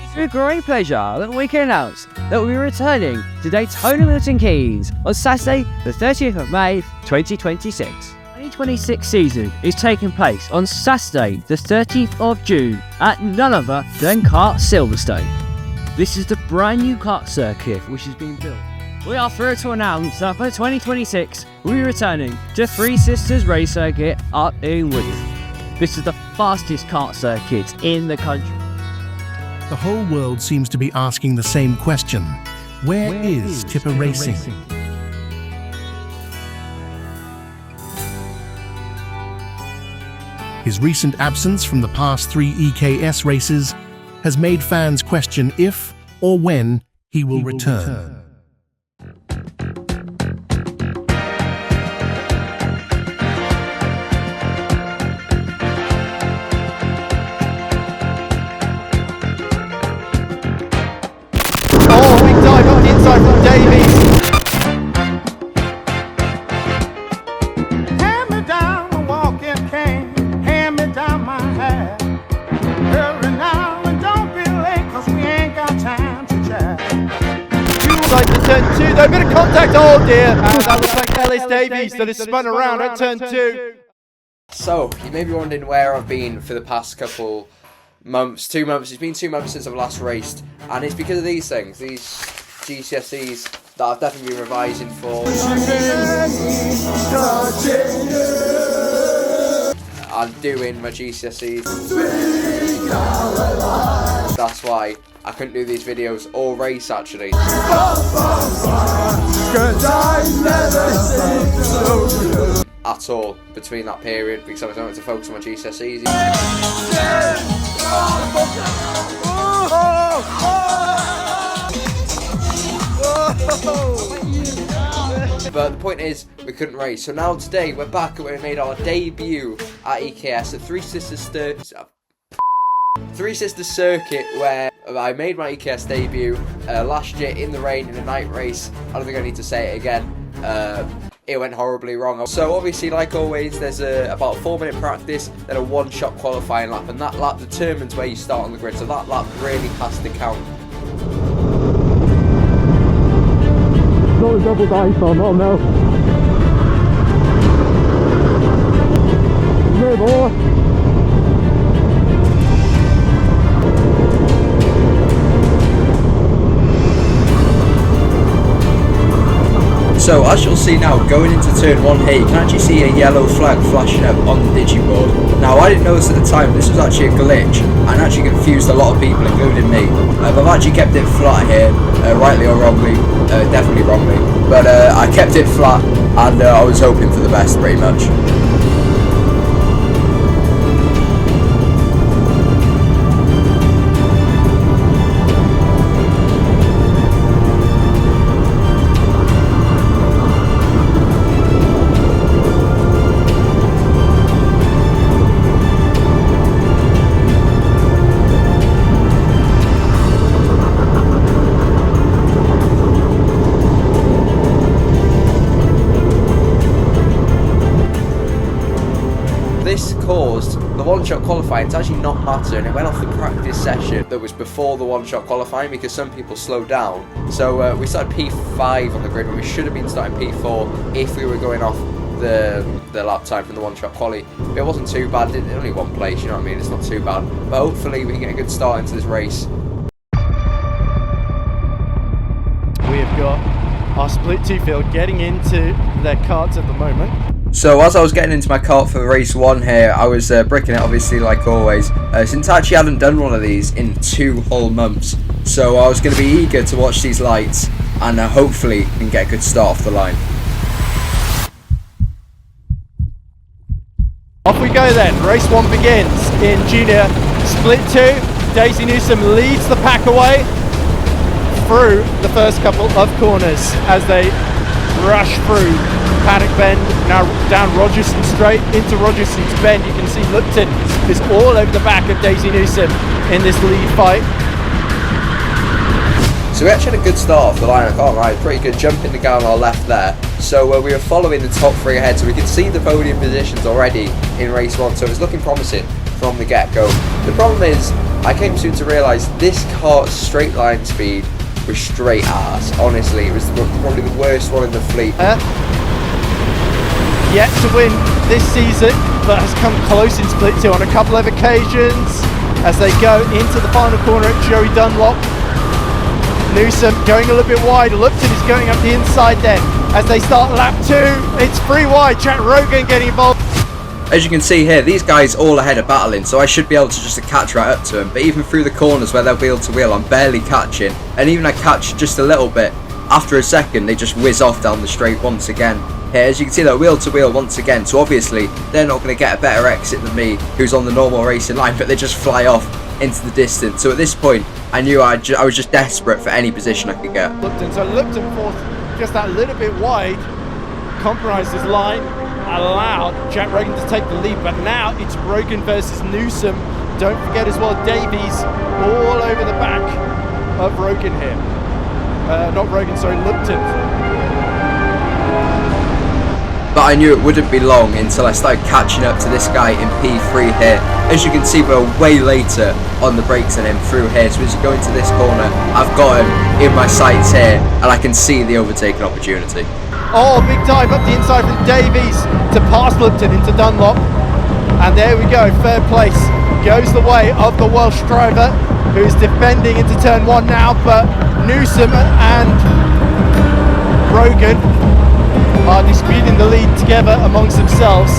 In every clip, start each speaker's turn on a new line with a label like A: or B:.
A: It's with great pleasure that we can announce that we're returning to Daytona Milton Keynes on Saturday the 30th of May 2026. The 2026 season is taking place on Saturday the 30th of June at none other than Kart Silverstone. This is the brand new kart circuit which is being built. We are thrilled to announce that for 2026 we're returning to Three Sisters Race Circuit up in Woodford. This is the fastest kart circuit in the country.
B: The whole world seems to be asking the same question. Where is Tipper Racing? His recent absence from the past 3 EKS races has made fans question if or when he will return.
C: Oh, big dive up the inside from Davies.
D: Hand me down a walking cane, hand me down my hat. Hurry now and don't be late, cause we ain't got time to chat.
C: Inside to turn 2, though, a bit of contact, oh dear. And that looks like Ellis Davies that has spun around at turn 2.
E: So, you may be wondering where I've been for the past couple months, 2 months. It's been 2 months since I've last raced, and it's because of these things, these GCSEs that I've definitely been revising for. I'm doing my GCSEs. That's why I couldn't do these videos or race actually. At all between that period because I was going to focus on my GCSEs. But the point is, we couldn't race. So now today we're back and we made our debut at EKS at Three Sisters Circuit, where I made my EKS debut last year in the rain in a night race. I don't think I need to say it again. It went horribly wrong. So obviously, like always, there's about a 4-minute practice, then a 1-shot qualifying lap, and that lap determines where you start on the grid. So that lap really has to count.
F: Not a double dice on, oh no. No more.
E: So as you'll see now, going into turn 1 here, you can actually see a yellow flag flashing up on the digiboard. Now I didn't notice at the time, this was actually a glitch and actually confused a lot of people, including me. But I've actually kept it flat here, rightly or wrongly, definitely wrongly. But I kept it flat and I was hoping for the best pretty much. This caused the 1-shot qualifying to actually not matter, and it went off the practice session that was before the 1-shot qualifying because some people slowed down. So we started P5 on the grid when we should have been starting P4 if we were going off the lap time from the 1-shot quali. It wasn't too bad, only one place, you know what I mean, it's not too bad. But hopefully we can get a good start into this race.
C: We have got our split 2 field getting into their karts at the moment.
E: So as I was getting into my kart for race 1 here, I was bricking it obviously like always, since I actually hadn't done one of these in 2 whole months. So I was going to be eager to watch these lights and hopefully we can get a good start off the line.
C: Off we go then, race 1 begins in junior split 2. Daisy Newsom leads the pack away through the first couple of corners as they rush through Paddock Bend, now down Rogerson Straight into Rogerson's Bend. You can see Lupton is all over the back of Daisy Newsom in this lead fight.
E: So we actually had a good start off the line, I can't lie, pretty good jumping the guy on our left there. So we were following the top 3 ahead, so we could see the podium positions already in race 1, so it was looking promising. from the get-go. The problem is, I came soon to realise this car's straight line speed was straight ass. Honestly, it was probably the worst one in the fleet.
C: Yet to win this season, but has come close in Split 2 on a couple of occasions as they go into the final corner at Joey Dunlop. Newsom going a little bit wide. Lupton is going up the inside then as they start lap 2. It's free wide. Jack Rogan getting involved.
E: As you can see here, these guys all ahead are battling, so I should be able to just catch right up to them. But even through the corners where they're wheel to wheel, I'm barely catching. And even I catch just a little bit, after a second, they just whiz off down the straight once again. Here, as you can see, they're wheel to wheel once again, so obviously they're not going to get a better exit than me, who's on the normal racing line, but they just fly off into the distance. So at this point, I knew I was just desperate for any position I could get.
C: So Lupton forced just that little bit wide, compromised his line, allowed Jack Rogan to take the lead, but now it's Rogan versus Newsom. Don't forget as well, Davies all over the back of Rogan here. Not Rogan, sorry, Lupton.
E: But I knew it wouldn't be long until I started catching up to this guy in P3 here. As you can see, we're way later on the brakes than him through here, so as you go into this corner, I've got him in my sights here, and I can see the overtaking opportunity.
C: Oh, big dive up the inside from Davies to pass Lupton into Dunlop. And there we go, third place goes the way of the Welsh driver, who's defending into turn 1 now, but Newsom and Rogan are disputing the lead together amongst themselves.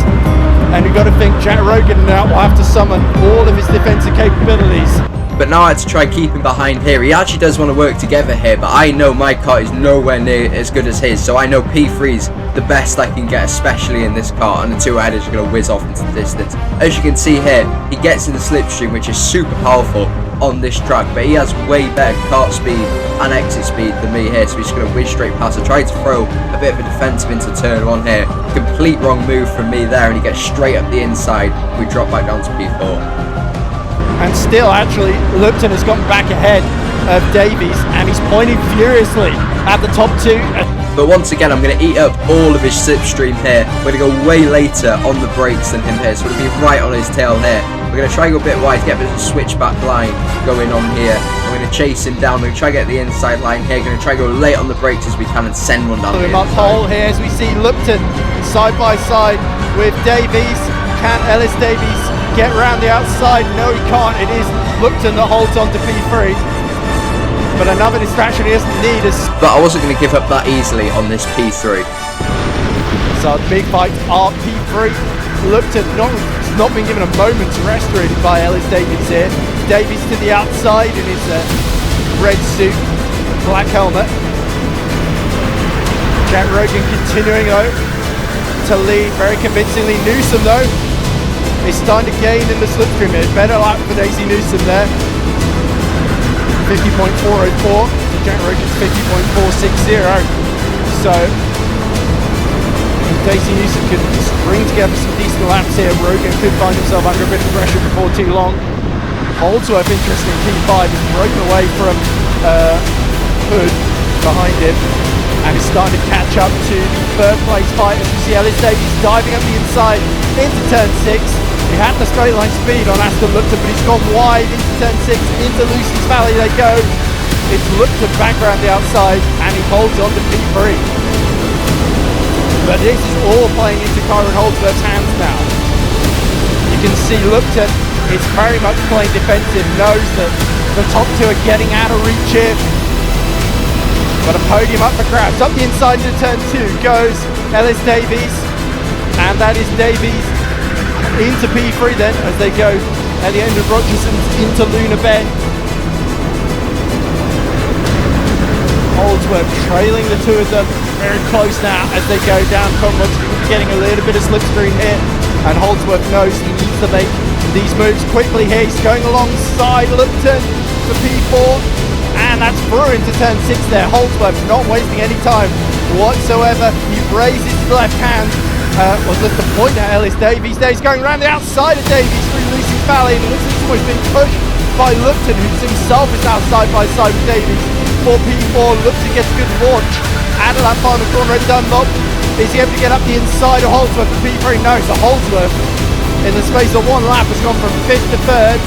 C: And you've got to think Jack Rogan now will have to summon all of his defensive capabilities.
E: But now I had to try keeping behind here. He actually does want to work together here, but I know my car is nowhere near as good as his, so I know P3's the best I can get, especially in this car, and the two headers are going to whiz off into the distance. As you can see here, he gets in the slipstream, which is super powerful on this track, but he has way better kart speed and exit speed than me here, so he's just going to whiz straight past. I tried to throw a bit of a defensive into turn 1 here. Complete wrong move from me there, and he gets straight up the inside. We drop back down to P4.
C: And still, actually, Lupton has gotten back ahead of Davies, and he's pointing furiously at the top 2.
E: But once again, I'm going to eat up all of his slipstream here. We're going to go way later on the brakes than him here, so we're going to be right on his tail here. We're going to try and go a bit wide, get a bit of a switchback line going on here. I'm going to chase him down. We're going to try and get the inside line here. Going to try and go late on the brakes as we can and send one down the inside.
C: Pole here as we see Lupton side by side with Davies. Can Ellis Davies get round the outside? No, he can't. It is Lupton that holds on to P3. But another distraction he doesn't need us.
E: But I wasn't going to give up that easily on this P3.
C: So big fight are P3. Lupton not been given a moment's rest really by Ellis Davies here. Davies to the outside in his red suit, black helmet. Jack Rogan continuing though to lead very convincingly. Newsom though is starting to gain in the slipstream here. Better lap for Daisy Newsom there. 50.404 to Jack Rogan's 50.460. So Daisy Newsom could string together some decent laps here. Rogan could find himself under a bit of pressure before too long. Holdsworth, interesting, P5 is broken away from Hood behind him and is starting to catch up to the third place fight as we see Ellis Davies diving up the inside into turn 6. He had the straight line speed on Aston Lupton, but he's gone wide into turn 6, into Lucy's Valley they go. It's Lupton back around the outside and he holds on to P3. But this is all playing into Kyron Holdsworth's hands now. You can see Lupton is very much playing defensive, knows that the top 2 are getting out of reach here. But a podium up for grabs. Up the inside into turn 2 goes Ellis Davies. And that is Davies into P3 then as they go at the end of Rogerson's into Luna Bend. Holdsworth trailing the two of them very close now as they go down. Conrod's getting a little bit of slipstream here, and Holdsworth knows he needs to make these moves quickly here. He's going alongside Lupton for P4, and that's through into turn 6 there. Holdsworth not wasting any time whatsoever. He raises his left hand, was at the point at Ellis Davies. There he's going around the outside of Davies through Lucy's Valley, and it looks like he's almost been pushed by Lupton, who himself is now side by side with Davies. For P4, Lupton gets a good launch out of that final corner at Dunlop. Is he able to get up the inside of Holdsworth for P3? No, so Holdsworth in the space of one lap has gone from 5th to 3rd.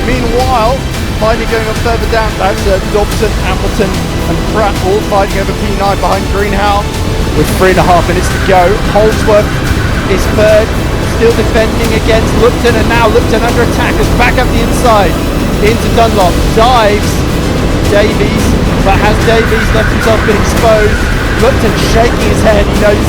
C: Meanwhile, finally going up further down, that's Dobson, Appleton and Pratt all fighting over P9 behind Greenhow with 3.5 minutes to go. Holdsworth is 3rd, still defending against Lupton, and now Lupton under attack as back up the inside into Dunlop. Dives Davies, but has Davies left himself been exposed? Lupton shaking his head. He knows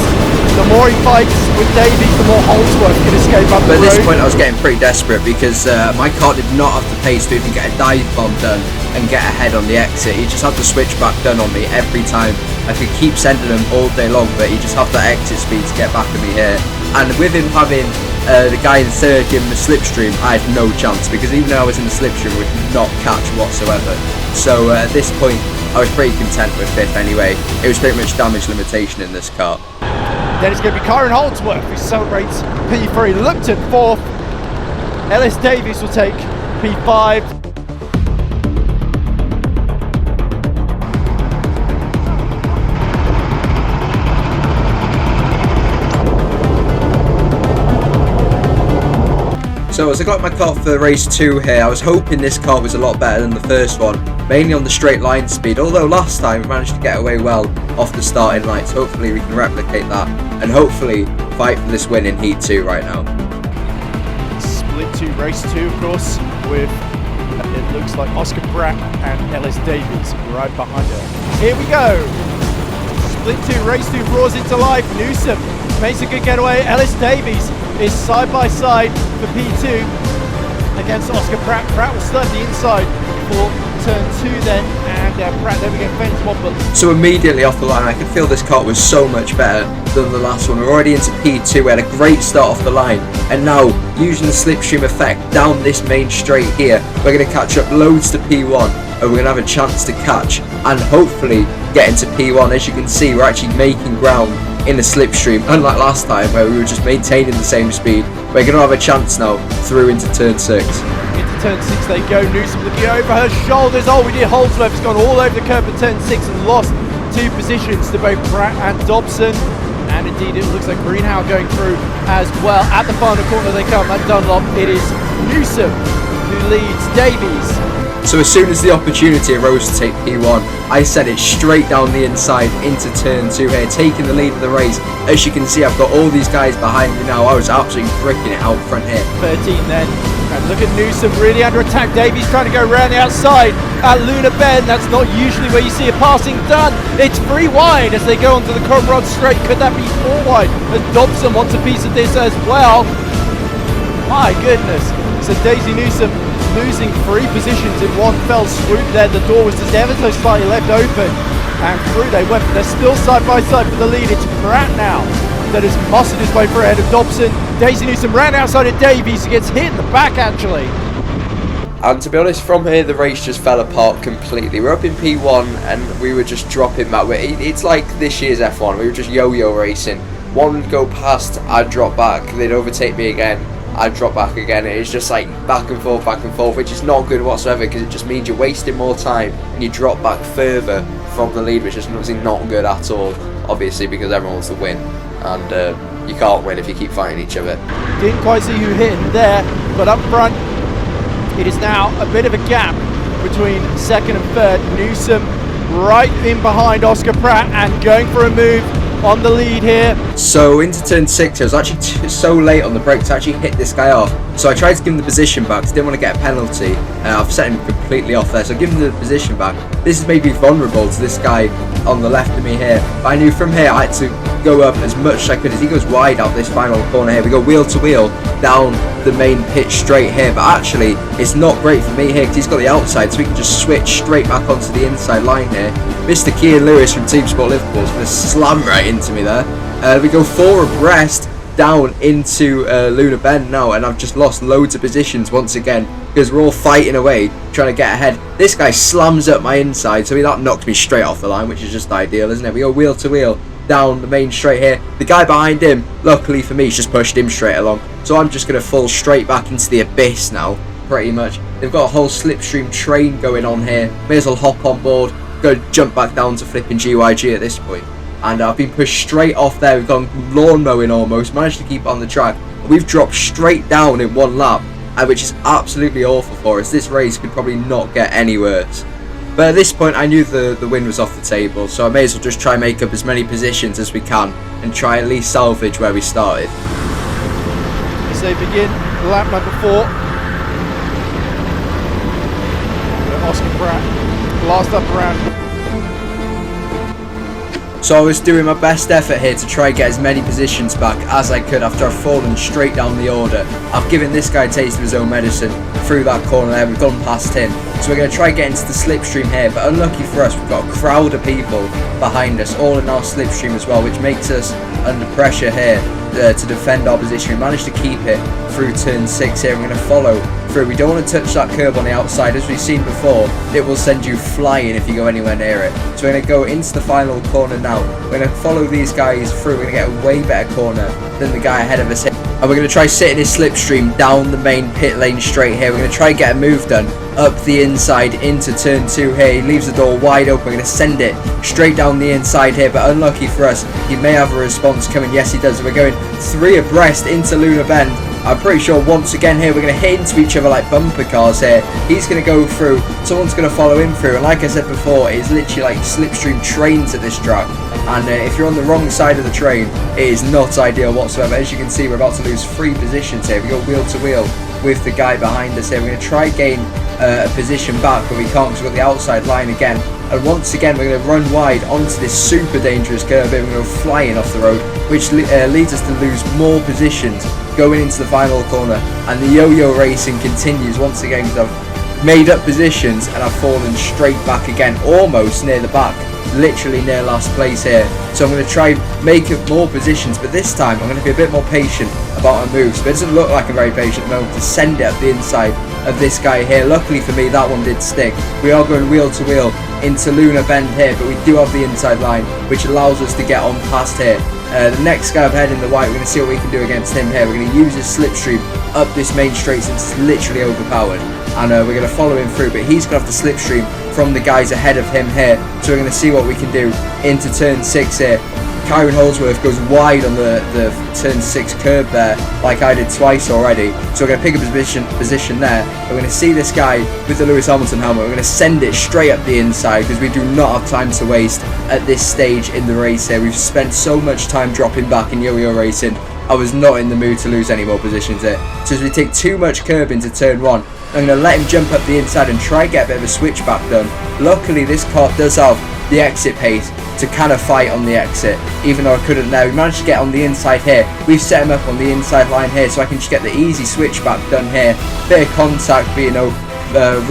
C: the more he fights with Davies, the more Holdsworth can escape up the road.
E: But at this point I was getting pretty desperate because my car did not have the pace to even get a dive bomb done and get ahead on the exit. He just had the switchback done on me every time. I could keep sending him all day long, but he just had that exit speed to get back at me here. And with him having the guy in 3rd giving the slipstream, I had no chance, because even though I was in the slipstream, we could not catch whatsoever. So at this point I was pretty content with 5th anyway. It was pretty much damage limitation in this car.
C: Then it's going to be Kyron Holdsworth who celebrates P3. Lupton 4th. Ellis Davies will take P5.
E: So as I got my car for race 2 here, I was hoping this car was a lot better than the first one, mainly on the straight line speed, although last time we managed to get away well off the starting lights. Hopefully we can replicate that and hopefully fight for this win in Heat 2 right now.
C: Split 2, race 2 of course, with it looks like Oscar Pratt and Ellis Davies right behind her. Here we go! Split 2, race 2 roars into life. Newsom makes a good getaway. Ellis Davies is side by side for P2 against Oscar Pratt. Pratt will start the inside for turn 2 then, and Pratt then we get fence wobble.
E: So immediately off the line I could feel this car was so much better than the last one. We're already into P2, we had a great start off the line, and now using the slipstream effect down this main straight here, we're going to catch up loads to P1, and we're going to have a chance to catch and hopefully get into P1. As you can see, we're actually making ground in the slipstream, unlike last time where we were just maintaining the same speed. We're going to have a chance now through into turn 6.
C: Into turn 6 they go. Newsom looking over her shoulders. Oh, we did. Holdsworth has gone all over the curb at turn 6 and lost 2 positions to both Pratt and Dobson. And indeed it looks like Greenhow going through as well. At the final corner they come at Dunlop. It is Newsom who leads Davies.
E: So as soon as the opportunity arose to take P1, I sent it straight down the inside into turn 2 here, taking the lead of the race. As you can see, I've got all these guys behind me now. I was absolutely bricking it out front here.
C: 13 then, and look at Newsom really under attack. Davies trying to go around the outside at Luna Bend. That's not usually where you see a passing done. It's 3 wide as they go onto the Comrade straight. Could that be 4 wide? As Dobson wants a piece of this as well. My goodness. So Daisy Newsom losing 3 positions in one fell swoop there. The door was just ever so slightly left open, and through they went. They're still side by side for the lead. It's Pratt now that has muscled his way for ahead of Dobson. Daisy Newsom ran outside of Davies. He gets hit in the back actually.
E: And to be honest, from here the race just fell apart completely. We're up in P1 and we were just dropping back. It's like this year's F1. We were just yo-yo racing. One would go past, I'd drop back. They'd overtake me again. I'd drop back again. It's just like back and forth, which is not good whatsoever because it just means you're wasting more time and you drop back further from the lead, which is obviously not good at all, obviously, because everyone wants to win and you can't win if you keep fighting each other.
C: Didn't quite see who hit him there, but up front it is now a bit of a gap between 2nd and 3rd. Newsom right in behind Oscar Pratt and going for a move on the lead here.
E: So into turn 6, I was actually so late on the brake to actually hit this guy off. So I tried to give him the position back, didn't want to get a penalty. I've set him completely off there, so I give him the position back. This has made me vulnerable to this guy on the left of me here. But I knew from here I had to go up as much as I could. As he goes wide out this final corner here, we go wheel to wheel down the main pitch straight here. But actually, it's not great for me here because he's got the outside, so we can just switch straight back onto the inside line here. Mr. Kean Lewis from Team Sport Liverpool is going to slam right into me there. We go 4 abreast down into Luna Bend now, and I've just lost loads of positions once again because we're all fighting away trying to get ahead. This guy slams up my inside, so that knocked me straight off the line, which is just ideal, isn't it? We go wheel to wheel down the main straight here. The guy behind him, luckily for me, just pushed him straight along, so I'm just going to fall straight back into the abyss now, pretty much. They've got a whole slipstream train going on here. May as well hop on board, go jump back down to flipping GYG at this point. and I've been pushed straight off there. We've gone lawn mowing almost, managed to keep it on the track. We've dropped straight down in one lap, which is absolutely awful for us. This race could probably not get any worse. But at this point I knew the win was off the table, so I may as well just try and make up as many positions as we can and try at least salvage where we started.
C: As they begin lap number 4. Oscar Pratt, last up around.
E: So I was doing my best effort here to try and get as many positions back as I could after I've fallen straight down the order. I've given this guy a taste of his own medicine through that corner there. We've gone past him. So we're going to try and get into the slipstream here, but unlucky for us, we've got a crowd of people behind us, all in our slipstream as well, which makes us under pressure here to defend our position. We managed to keep it through turn 6 here. We're going to follow through. We don't want to touch that curb on the outside. As we've seen before, it will send you flying if you go anywhere near it. So we're going to go into the final corner now. We're going to follow these guys through. We're going to get a way better corner than the guy ahead of us here. And we're going to try sitting his slipstream down the main pit lane straight here. We're going to try and get a move done up the inside into turn 2 here. He leaves the door wide open. We're going to send it straight down the inside here, but unlucky for us, he may have a response coming. Yes, he does. We're going 3 abreast into Luna Bend. I'm pretty sure once again here we're going to hit into each other like bumper cars here. He's going to go through, someone's going to follow him through, and like I said before, it's literally like slipstream trains at this track, and if you're on the wrong side of the train, it is not ideal whatsoever. As you can see, we're about to lose 3 positions here. We go wheel to wheel with the guy behind us here. We're going to try gain a position back, but we can't because we've got the outside line again. And once again we're going to run wide onto this super dangerous curve here. We're going to go flying off the road, which leads us to lose more positions going into the final corner. And the yo-yo racing continues once again because I've made up positions and I've fallen straight back again, almost near the back, literally near last place here. So I'm going to try make up more positions, but this time I'm going to be a bit more patient about my moves. But it doesn't look like I'm very patient at the moment to send it up the inside of this guy here. Luckily for me, that one did stick. We are going wheel to wheel into Luna Bend here, but we do have the inside line, which allows us to get on past here. The next guy up ahead in the white, we're going to see what we can do against him here. We're going to use his slipstream up this main straight since it's literally overpowered, and we're going to follow him through, but he's going to have the slipstream from the guys ahead of him here. So we're going to see what we can do into turn 6 here. Kyron Holdsworth goes wide on the turn 6 curb there, like I did twice already. So we're going to pick up his position there. We're going to see this guy with the Lewis Hamilton helmet. We're going to send it straight up the inside because we do not have time to waste at this stage in the race here. We've spent so much time dropping back in yo-yo racing. I was not in the mood to lose any more positions here. So as we take too much curb into turn 1, I'm going to let him jump up the inside and try and get a bit of a switchback done. Luckily, this car does have the exit pace to kind of fight on the exit, even though I couldn't there. We managed to get on the inside here. We've set him up on the inside line here, so I can just get the easy switchback done here. Bit of contact, but you know,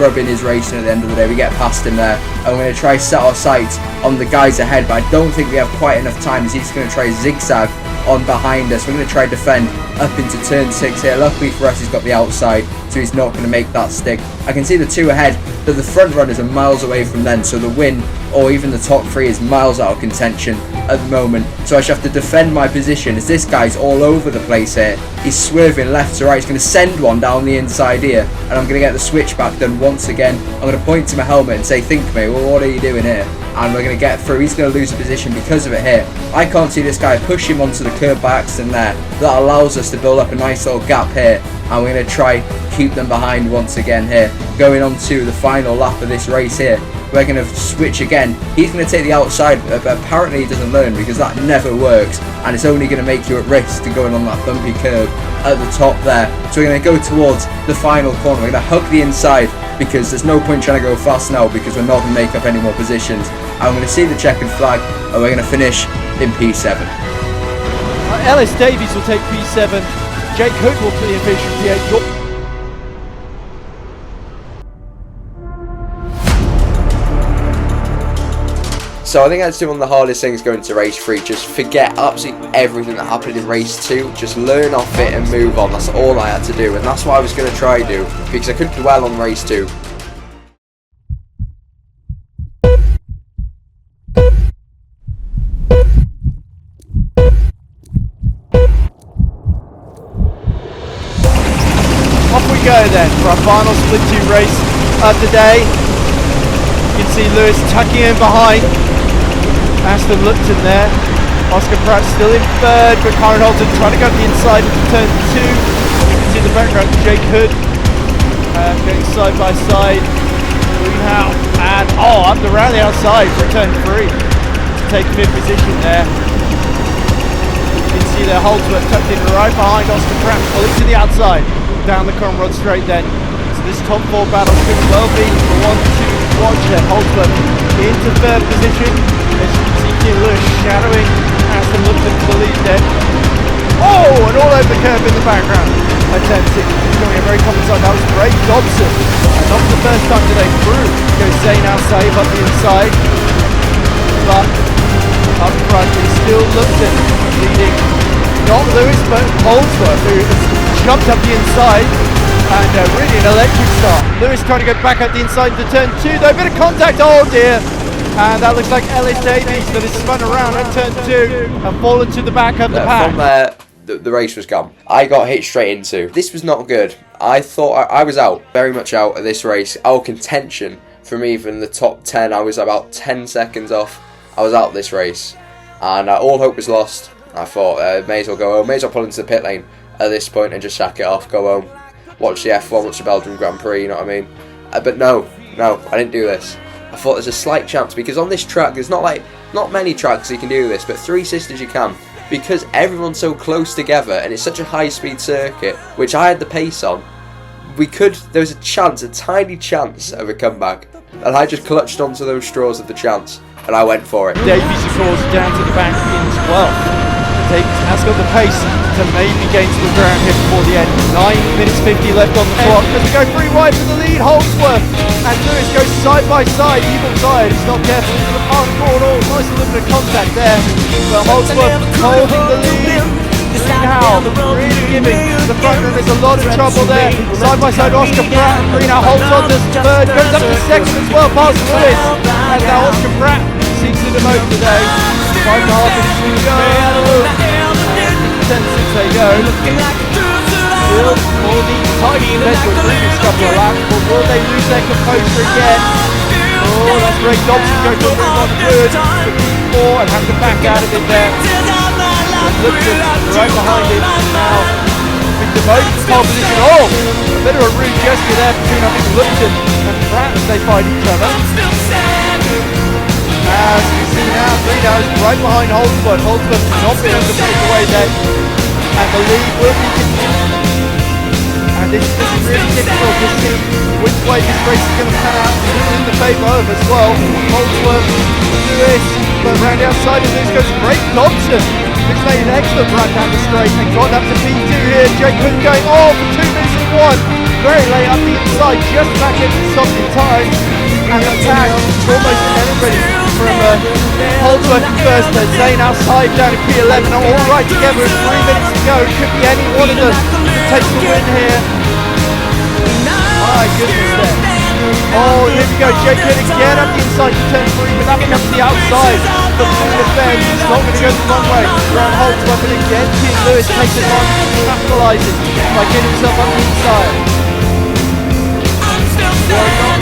E: rubbing his racing at the end of the day. We get past him there. I'm going to try set our sights on the guys ahead, but I don't think we have quite enough time as he's going to try zigzag on behind us. We're going to try defend up into turn 6 here. Luckily for us, he's got the outside, so he's not going to make that stick. I can see the 2 ahead, but the front runners are miles away from them, so the win or even the top 3 is miles out of contention at the moment. So I should have to defend my position as this guy's all over the place here. He's swerving left to right. He's going to send one down the inside here, and I'm going to get the switchback done once again. I'm going to point to my helmet and say, think mate, well, what are you doing here? And we're going to get through. He's going to lose a position because of it here. I can't see this guy push him onto the curb by accident there. That allows us to build up a nice little gap here, and we're going to try keep them behind once again here. Going on to the final lap of this race here, we're going to switch again. He's going to take the outside, but apparently he doesn't learn because that never works, and it's only going to make you at risk to going on that bumpy curb at the top there. So we're going to go towards the final corner. We're going to hug the inside because there's no point trying to go fast now because we're not going to make up any more positions. I'm going to see the checkered flag, and we're going to finish in P7.
C: Ellis Davies will take P7. Jake Hood will finish in P8.
E: So I think that's one of the hardest things going to race 3. Just forget absolutely everything that happened in race 2. Just learn off it and move on. That's all I had to do, and that's what I was going to try to do because I couldn't dwell on race 2.
C: Off we go then for our final split 2 race of the day. You can see Lewis tucking in behind. Aston Lupton there. Oscar Pratt still in third, but Karen Holton trying to go to the inside into turn 2. You can see the background, Jake Hood going side by side. Greenhow and up around the outside for turn 3 to take 5th position there. You can see their Holdsworth tucked in right behind Oscar Pratt, pulling to the outside down the Conrod straight then. So this top 4 battle could well be the one to watch there. Holdsworth into 3rd position. As you can see, Keane Lewis shadowing Aston Lupton to the lead then. Oh, and all over the curve in the background. I turn 6, showing a very confident side. That was Ray Dobson. And not the first time today through. Goes Zayn Al Saib up the inside. But up front is still Lupton leading. Not Lewis, but Holdsworth, who has jumped up the inside. And really an electric start. Lewis trying to go back up the inside into turn 2, though. A bit of contact, oh dear. And that looks like Ellis Davies that has spun around at turn 2 and fallen to the back of the pack.
E: From there, the race was gone. I got hit straight into. This was not good. I thought I was out, very much out of this race. Our contention from even the top 10, I was about 10 seconds off. I was out of this race. And all hope was lost. I thought, may as well go home. May as well pull into the pit lane at this point and just sack it off, go home. Watch the F1, watch the Belgium Grand Prix, you know what I mean? But no, I didn't do this. I thought there's a slight chance because on this track, there's not many tracks you can do this, but Three Sisters you can. Because everyone's so close together and it's such a high-speed circuit, which I had the pace on, there was a tiny chance of a comeback. And I just clutched onto those straws of the chance, and I went for it.
C: Davies, of course, down to the back in 12th. Davies has got the pace to maybe gain some ground here before the end. 9 minutes 50 left on the clock. As we go 3 wide for the lead, Holdsworth and Lewis goes side by side. Evil Tide is not careful into the palm corner. Nice little bit of contact there. But Holdsworth holding the lead. Greenhow really giving the front room is a lot of trouble there. Side by side, Oscar Pratt. Greenhow holds on to 3rd, goes up to 2nd as well, past Lewis. And now Oscar Pratt seeks to demote today. 5.5 minutes to go. And 10-6 they go. Still all these tight compared to a previous couple of laps, but will they lose their composure again? Oh, that's Ray Dobson going for a not good. 4 and have to back out of it there. Lupton right behind him now. With the most pole position. Oh, a bit of a rude gesture there between I think Lupton and Pratt as they fight each other. As you see now, Greenhow is right behind Holdsworth. Holdsworth not being able to break away then. And the lead will be continued. And this is really difficult to see which way this race is going to pan out. Who's in the favour of as well. Holdsworth, Lewis, but around the outside of this goes Ray Dobson, who's made an excellent run down the straight and got up to P2 here. Jake Hood going for 2 minutes and 1. Very late up the inside, just back in stopped in time. And the tag almost everybody from Holdsworth in first, Zayn outside down in P11, all right together with 3 minutes to go. Could be any one of them who takes the win here. My goodness there. Oh, here we go, Jake Hood again up the inside to turn 3, but that becomes the outside. But through the fence, it's not going to go the wrong way. Around Holdsworth, and again, Keane Lewis takes it on, capitalises by getting himself up the inside.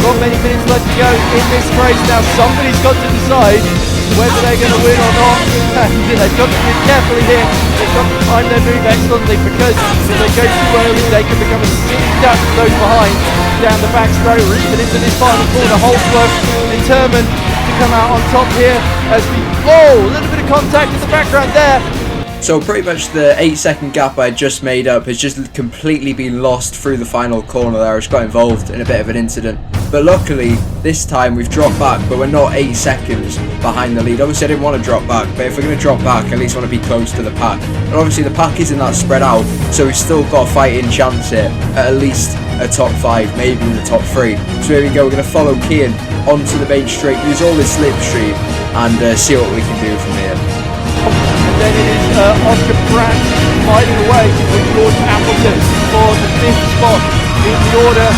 C: Not many minutes left to go in this race now. Somebody's got to decide whether they're going to win or not. They've got to be carefully here. They've got to time their move excellently because if they go too early, they can become a silly duck to those behind. Down the back straight, reaching into this final corner. Holdsworth determined to come out on top here as we. Oh, a little bit of contact in the background there.
E: So pretty much the 8-second gap I just made up has just completely been lost through the final corner there. I just got involved in a bit of an incident. But luckily, this time we've dropped back, but we're not 8 seconds behind the lead. Obviously I didn't want to drop back, but if we're going to drop back, I at least want to be close to the pack. And obviously the pack isn't that spread out, so we've still got a fighting chance here, at least a top 5, maybe in the top 3. So here we go, we're going to follow Kian onto the main straight, use all this slipstream, and see what we can do from here.
C: And then it is Oscar Pratt fighting away with George Appleton for the 5th spot in the order.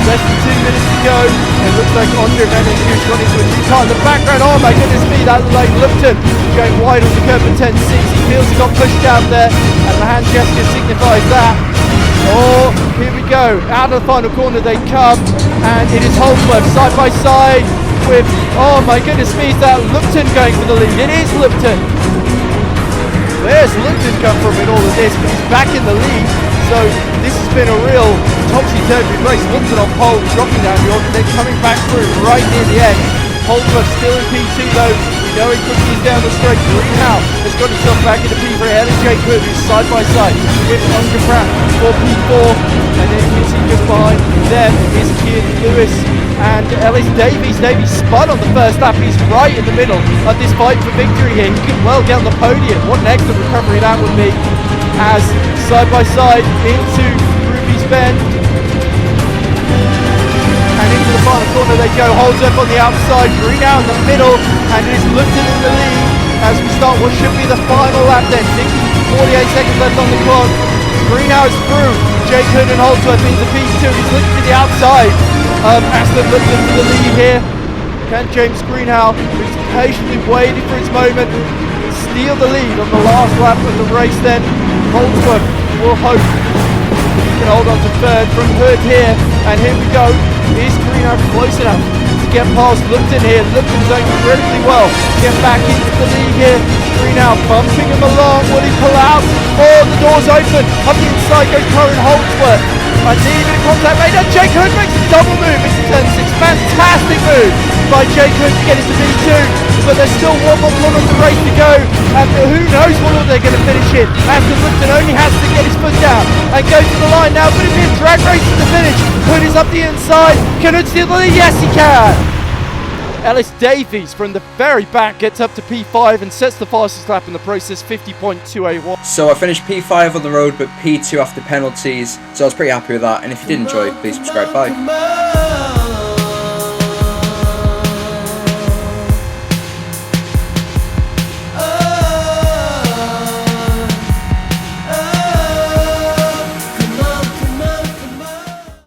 C: Less than 2 minutes to go. It looks like Andre Van Endu's gone into a new car in the background. Oh my goodness me, that looked like Lupton going wide on the curve at 10.6. He feels he got pushed out there, and the hand gesture signifies that. Oh, here we go. Out of the final corner they come, and it is Holdsworth side by side. with, oh my goodness me, is that Lupton going for the lead? It is Lupton. Where's Lupton come from in all of this? But he's back in the lead, so this has been a real topsy-turvy race. Lupton on pole, dropping down the order, then coming back through right near the end. Holdsworth still in P2 though. We know he quickly is down the straight. Greenhouse has got himself back into P3 ahead of Jake Hood, who's side by side with Oscar Pratt for P4. And then you can see just behind them is Kean Lewis and Ellis Davies. Davies spun on the first lap. He's right in the middle of this fight for victory here. He could well get on the podium. What an excellent recovery that would be. As side by side into Ruby's Bend. And into the final corner they go. Holds up on the outside. Green out in the middle. And it is Lupton in the lead as we start what should be the final lap then. 48 seconds left on the clock. Greenhouse through. Jake Hood and Holdsworth into P2. He's looking to the outside of Aston Lupton for the lead here. Can James Greenhouse, who's patiently waiting for his moment, steal the lead on the last lap of the race then? Holdsworth will hope he can hold on to third from Hood here. And here we go. Is Greenhouse close enough to get past Lupton here? Lupton's doing incredibly well. Get back into the lead here. Greenhouse bumping him along. Will he pull out? Oh, the door's open. Up the inside goes Corin Holdsworth. I need a bit of contact made. And Jake Hood makes a double move into turn 6. Fantastic move by Jake Hood to get into V2. But there's still one more corner of the race to go. And who knows what order they're going to finish in. Aston Lupton only has to get his foot down and go to the line. Now, will it be a drag race to the finish? Hood is up the inside. Can Hood steal the lead? Yes, he can. Ellis Davies from the very back gets up to P5 and sets the fastest lap in the process, 50.281.
E: So I finished P5 on the road, but P2 after penalties, so I was pretty happy with that. And if you did enjoy, please subscribe. Bye.